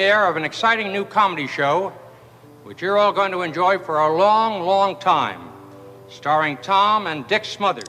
Premiere of an exciting new comedy show, which you're all going to enjoy for a long, long time, starring Tom and Dick Smothers.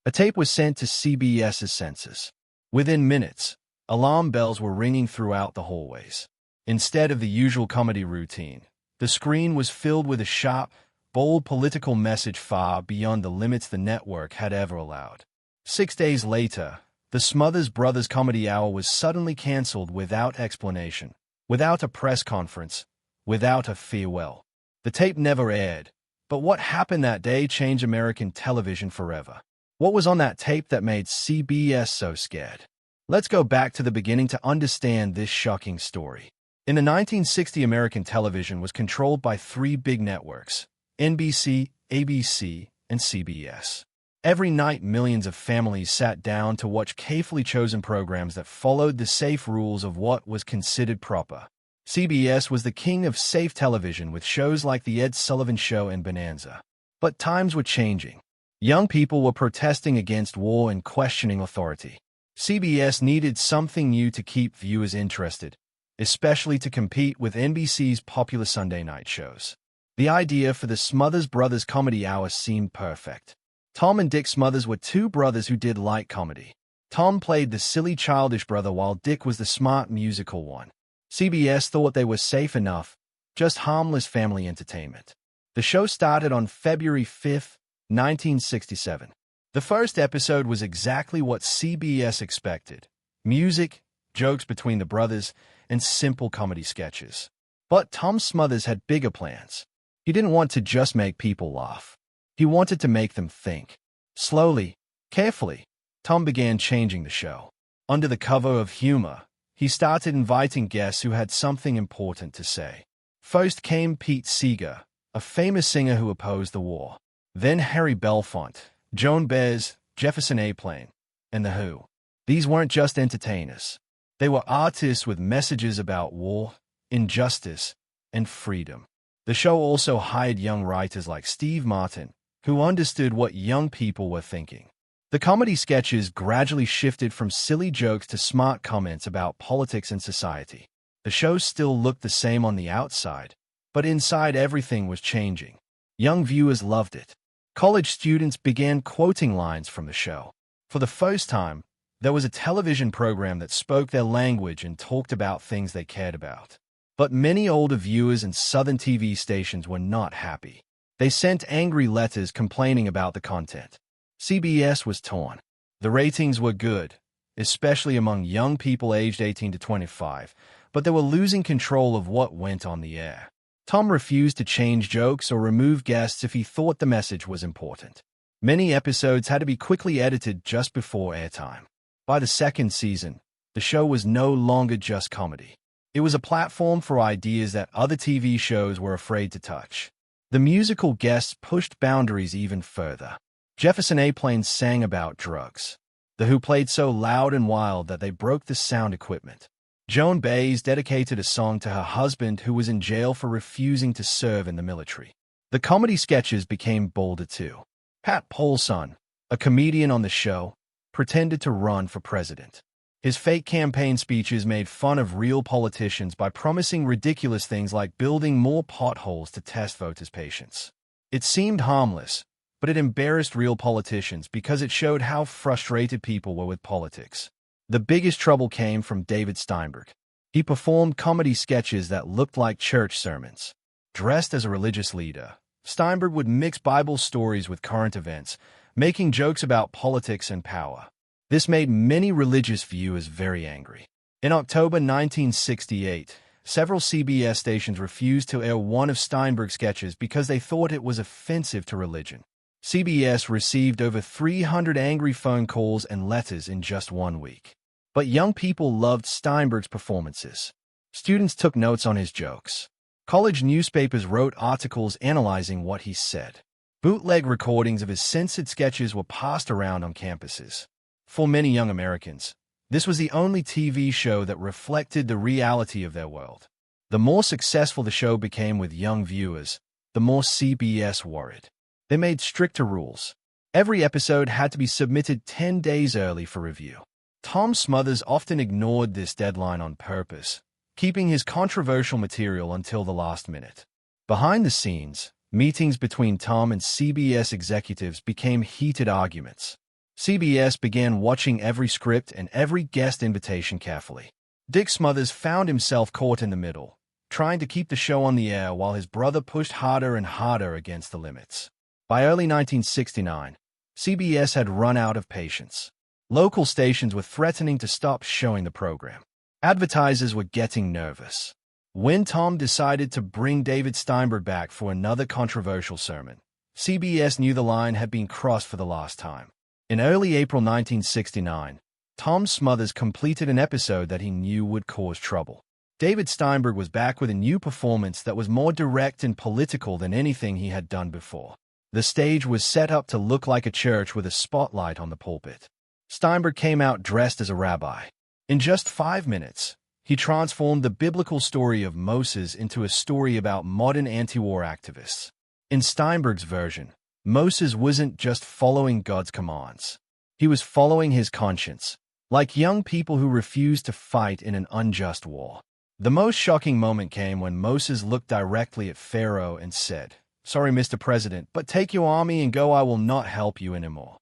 A tape was sent to CBS's censors. Within minutes, alarm bells were ringing throughout the hallways. Instead of the usual comedy routine, the screen was filled with a sharp, bold political message far beyond the limits the network had ever allowed. 6 days later, the Smothers Brothers Comedy Hour was suddenly canceled without explanation, without a press conference, without a farewell. The tape never aired, but what happened that day changed American television forever. What was on that tape that made CBS so scared? Let's go back to the beginning to understand this shocking story. In the 1960s, American television was controlled by three big networks: NBC, ABC, and CBS. Every night, millions of families sat down to watch carefully chosen programs that followed the safe rules of what was considered proper. CBS was the king of safe television with shows like The Ed Sullivan Show and Bonanza. But times were changing. Young people were protesting against war and questioning authority. CBS needed something new to keep viewers interested, especially to compete with NBC's popular Sunday night shows. The idea for the Smothers Brothers Comedy Hour seemed perfect. Tom and Dick Smothers were two brothers who did light comedy. Tom played the silly, childish brother while Dick was the smart, musical one. CBS thought they were safe enough, just harmless family entertainment. The show started on February 5, 1967. The first episode was exactly what CBS expected: music, jokes between the brothers, and simple comedy sketches. But Tom Smothers had bigger plans. He didn't want to just make people laugh. He wanted to make them think. Slowly, carefully, Tom began changing the show. Under the cover of humor, he started inviting guests who had something important to say. First came Pete Seeger, a famous singer who opposed the war. Then Harry Belafonte, Joan Baez, Jefferson Airplane, and The Who. These weren't just entertainers. They were artists with messages about war, injustice, and freedom. The show also hired young writers like Steve Martin, who understood what young people were thinking. The comedy sketches gradually shifted from silly jokes to smart comments about politics and society. The show still looked the same on the outside, but inside everything was changing. Young viewers loved it. College students began quoting lines from the show. For the first time, there was a television program that spoke their language and talked about things they cared about. But many older viewers and Southern TV stations were not happy. They sent angry letters complaining about the content. CBS was torn. The ratings were good, especially among young people aged 18 to 25, but they were losing control of what went on the air. Tom refused to change jokes or remove guests if he thought the message was important. Many episodes had to be quickly edited just before airtime. By the second season, the show was no longer just comedy. It was a platform for ideas that other TV shows were afraid to touch. The musical guests pushed boundaries even further. Jefferson Airplane sang about drugs. The Who played so loud and wild that they broke the sound equipment. Joan Baez dedicated a song to her husband who was in jail for refusing to serve in the military. The comedy sketches became bolder too. Pat Paulson, a comedian on the show, pretended to run for president. His fake campaign speeches made fun of real politicians by promising ridiculous things like building more potholes to test voters' patience. It seemed harmless, but it embarrassed real politicians because it showed how frustrated people were with politics. The biggest trouble came from David Steinberg. He performed comedy sketches that looked like church sermons. Dressed as a religious leader, Steinberg would mix Bible stories with current events, making jokes about politics and power. This made many religious viewers very angry. In October 1968, several CBS stations refused to air one of Steinberg's sketches because they thought it was offensive to religion. CBS received over 300 angry phone calls and letters in just 1 week. But young people loved Steinberg's performances. Students took notes on his jokes. College newspapers wrote articles analyzing what he said. Bootleg recordings of his censored sketches were passed around on campuses. For many young Americans, this was the only TV show that reflected the reality of their world. The more successful the show became with young viewers, the more CBS worried. They made stricter rules. Every episode had to be submitted 10 days early for review. Tom Smothers often ignored this deadline on purpose, keeping his controversial material until the last minute. Behind the scenes, meetings between Tom and CBS executives became heated arguments. CBS began watching every script and every guest invitation carefully. Dick Smothers found himself caught in the middle, trying to keep the show on the air while his brother pushed harder and harder against the limits. By early 1969, CBS had run out of patience. Local stations were threatening to stop showing the program. Advertisers were getting nervous. When Tom decided to bring David Steinberg back for another controversial sermon, CBS knew the line had been crossed for the last time. In early April 1969, Tom Smothers completed an episode that he knew would cause trouble. David Steinberg was back with a new performance that was more direct and political than anything he had done before. The stage was set up to look like a church with a spotlight on the pulpit. Steinberg came out dressed as a rabbi. In just 5 minutes, he transformed the biblical story of Moses into a story about modern anti-war activists. In Steinberg's version, Moses wasn't just following God's commands. He was following his conscience, like young people who refused to fight in an unjust war. The most shocking moment came when Moses looked directly at Pharaoh and said, "Sorry, Mr. President, but take your army and go. I will not help you anymore."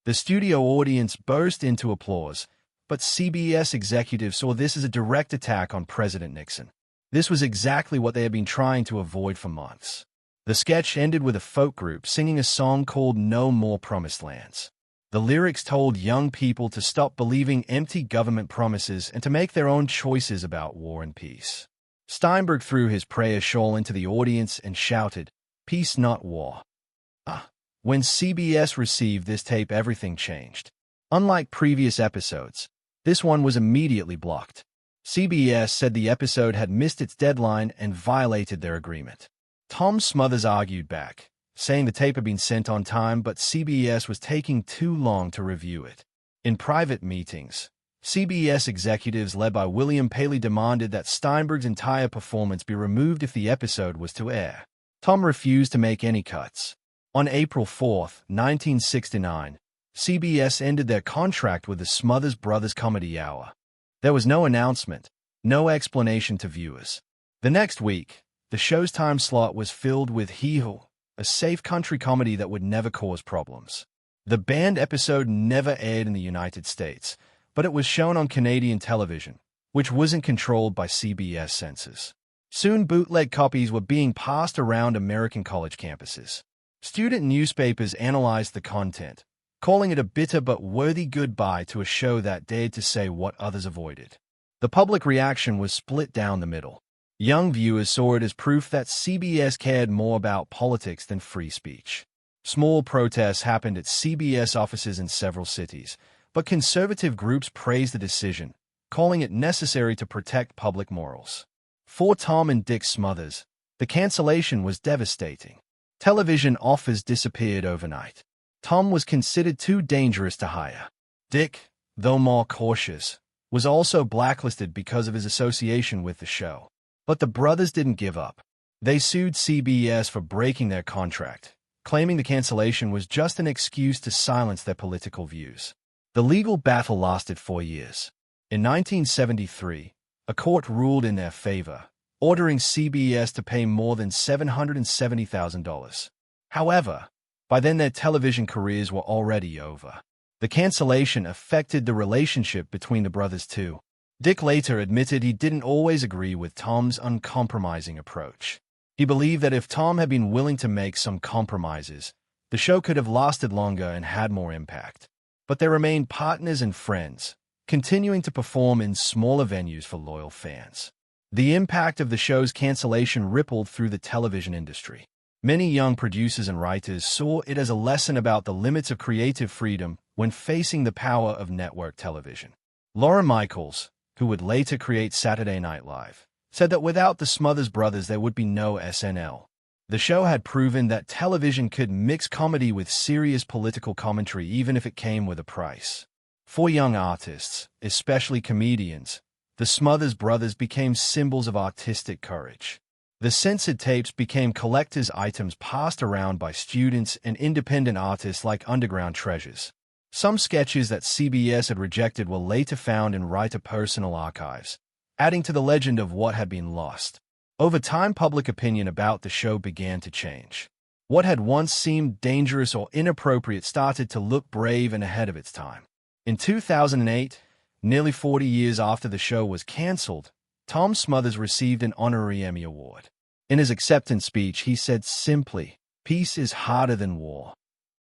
The studio audience burst into applause, but CBS executives saw this as a direct attack on President Nixon. This was exactly what they had been trying to avoid for months. The sketch ended with a folk group singing a song called "No More Promised Lands." The lyrics told young people to stop believing empty government promises and to make their own choices about war and peace. Steinberg threw his prayer shawl into the audience and shouted, "Peace, not war." When CBS received this tape, everything changed. Unlike previous episodes, this one was immediately blocked. CBS said the episode had missed its deadline and violated their agreement. Tom Smothers argued back, saying the tape had been sent on time, but CBS was taking too long to review it. In private meetings, CBS executives led by William Paley demanded that Steinberg's entire performance be removed if the episode was to air. Tom refused to make any cuts. On April 4, 1969, CBS ended their contract with the Smothers Brothers Comedy Hour. There was no announcement, no explanation to viewers. The next week, the show's time slot was filled with Hee-Haw, a safe country comedy that would never cause problems. The banned episode never aired in the United States, but it was shown on Canadian television, which wasn't controlled by CBS censors. Soon bootleg copies were being passed around American college campuses. Student newspapers analyzed the content, calling it a bitter but worthy goodbye to a show that dared to say what others avoided. The public reaction was split down the middle. Young viewers saw it as proof that CBS cared more about politics than free speech. Small protests happened at CBS offices in several cities, but conservative groups praised the decision, calling it necessary to protect public morals. For Tom and Dick Smothers, the cancellation was devastating. Television offers disappeared overnight. Tom was considered too dangerous to hire. Dick, though more cautious, was also blacklisted because of his association with the show. But the brothers didn't give up. They sued CBS for breaking their contract, claiming the cancellation was just an excuse to silence their political views. The legal battle lasted 4 years. In 1973, a court ruled in their favor, ordering CBS to pay more than $770,000. However, by then their television careers were already over. The cancellation affected the relationship between the brothers too. Dick later admitted he didn't always agree with Tom's uncompromising approach. He believed that if Tom had been willing to make some compromises, the show could have lasted longer and had more impact. But they remained partners and friends, continuing to perform in smaller venues for loyal fans. The impact of the show's cancellation rippled through the television industry. Many young producers and writers saw it as a lesson about the limits of creative freedom when facing the power of network television. Laura Michaels, who would later create Saturday Night Live, said that without the Smothers Brothers there would be no SNL. The show had proven that television could mix comedy with serious political commentary even if it came with a price. For young artists, especially comedians, the Smothers Brothers became symbols of artistic courage. The censored tapes became collector's items passed around by students and independent artists like underground treasures. Some sketches that CBS had rejected were later found in writer personal archives, adding to the legend of what had been lost. Over time, public opinion about the show began to change. What had once seemed dangerous or inappropriate started to look brave and ahead of its time. In 2008, nearly 40 years after the show was canceled, Tom Smothers received an honorary Emmy Award. In his acceptance speech, he said simply, "Peace is harder than war,"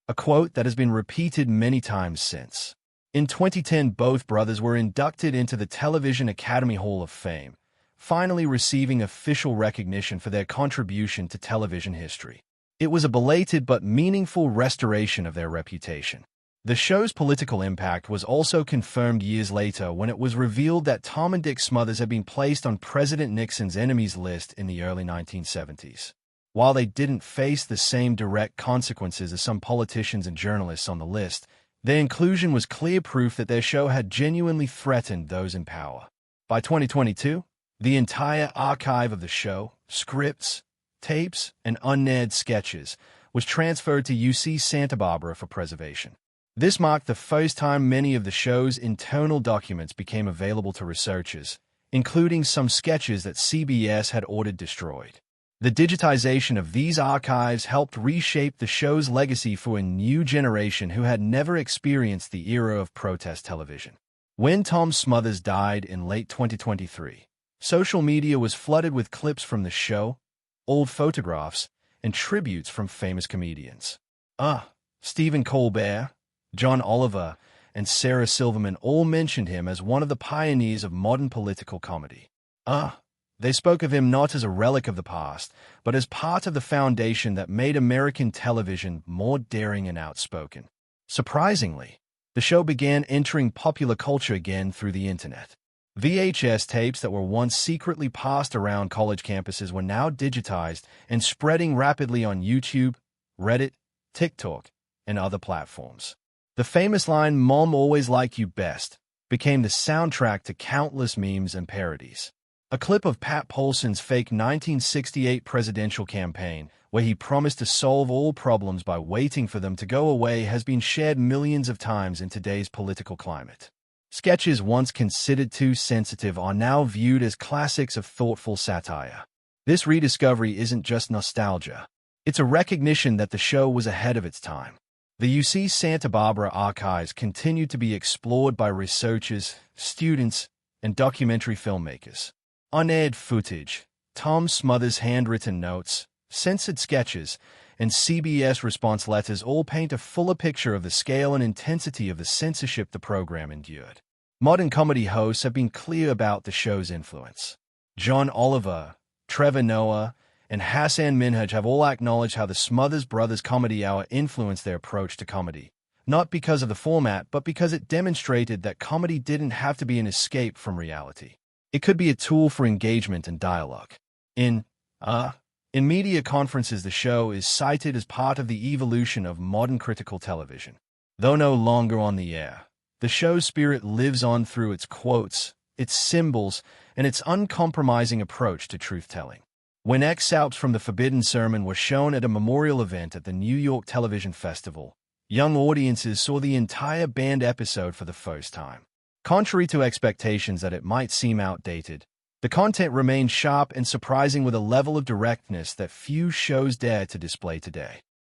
a quote that has been repeated many times since. In 2010, both brothers were inducted into the Television Academy Hall of Fame, finally receiving official recognition for their contribution to television history. It was a belated but meaningful restoration of their reputation. The show's political impact was also confirmed years later when it was revealed that Tom and Dick Smothers had been placed on President Nixon's enemies list in the early 1970s. While they didn't face the same direct consequences as some politicians and journalists on the list, their inclusion was clear proof that their show had genuinely threatened those in power. By 2022, the entire archive of the show, scripts, tapes, and unaired sketches, was transferred to UC Santa Barbara for preservation. This marked the first time many of the show's internal documents became available to researchers, including some sketches that CBS had ordered destroyed. The digitization of these archives helped reshape the show's legacy for a new generation who had never experienced the era of protest television. When Tom Smothers died in late 2023, social media was flooded with clips from the show, old photographs, and tributes from famous comedians. Stephen Colbert, John Oliver, and Sarah Silverman all mentioned him as one of the pioneers of modern political comedy. They spoke of him not as a relic of the past, but as part of the foundation that made American television more daring and outspoken. Surprisingly, the show began entering popular culture again through the internet. VHS tapes that were once secretly passed around college campuses were now digitized and spreading rapidly on YouTube, Reddit, TikTok, and other platforms. The famous line, "Mom always liked you best," became the soundtrack to countless memes and parodies. A clip of Pat Paulson's fake 1968 presidential campaign, where he promised to solve all problems by waiting for them to go away, has been shared millions of times in today's political climate. Sketches once considered too sensitive are now viewed as classics of thoughtful satire. This rediscovery isn't just nostalgia. It's a recognition that the show was ahead of its time. The UC Santa Barbara archives continue to be explored by researchers, students, and documentary filmmakers. Unaired footage, Tom Smothers' handwritten notes, censored sketches, and CBS response letters all paint a fuller picture of the scale and intensity of the censorship the program endured. Modern comedy hosts have been clear about the show's influence. John Oliver, Trevor Noah, and Hassan Minhaj have all acknowledged how the Smothers Brothers Comedy Hour influenced their approach to comedy, not because of the format, but because it demonstrated that comedy didn't have to be an escape from reality. It could be a tool for engagement and dialogue. In media conferences, the show is cited as part of the evolution of modern critical television. Though no longer on the air, the show's spirit lives on through its quotes, its symbols, and its uncompromising approach to truth-telling. When excerpts from the Forbidden Sermon were shown at a memorial event at the New York Television Festival, young audiences saw the entire banned episode for the first time. Contrary to expectations that it might seem outdated, the content remained sharp and surprising with a level of directness that few shows dare to display today.